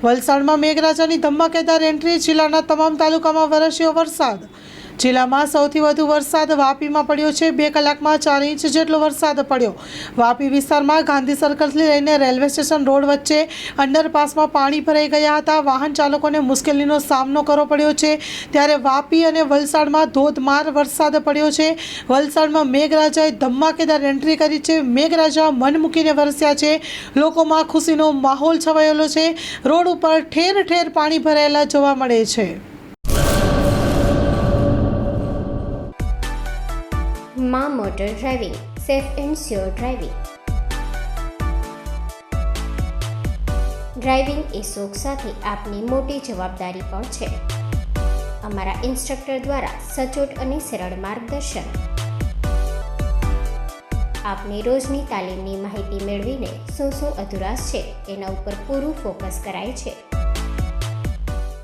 વલસાડમાં મેઘરાજાની ધમાકેદાર એન્ટ્રી, જિલ્લાના તમામ તાલુકામાં વરસ્યો વરસાદ। જિલ્લામાં સૌથી વધુ વરસાદ વાપીમાં પડ્યો છે। 2 કલાકમાં 4 ઇંચ જેટલો વરસાદ પડ્યો। વાપી વિસ્તારમાં ગાંધી સર્કલથી લઈને રેલવે સ્ટેશન રોડ વચ્ચે અંડરપાસમાં પાણી ભરાઈ ગયા હતા। વાહન ચાલકોને મુશ્કેલીનો સામનો કરવો પડ્યો છે। ત્યારે વાપી અને વલસાડમાં ધોધમાર વરસાદ પડ્યો છે। વલસાડમાં મેઘરાજાએ ધમાકેદાર એન્ટ્રી કરી છે। મેઘરાજા મન મૂકીને વરસ્યા છે। લોકોમાં ખુશીનો માહોલ છવાયેલો છે। રોડ ઉપર ઠેર ઠેર પાણી ભરાયેલા જોવા મળે છે। માં motor driving, safe and sure driving. Driving એ શોખ સાથે આપની મોટી જવાબદારી પણ છે। અમારા ઇન્સ્ટ્રક્ટર દ્વારા સચોટ અને સરળ માર્ગદર્શન। આપની રોજની તાલીમની માહિતી મેળવીને શું અધુરાશ છે એના ઉપર પૂરું ફોકસ કરાય છે।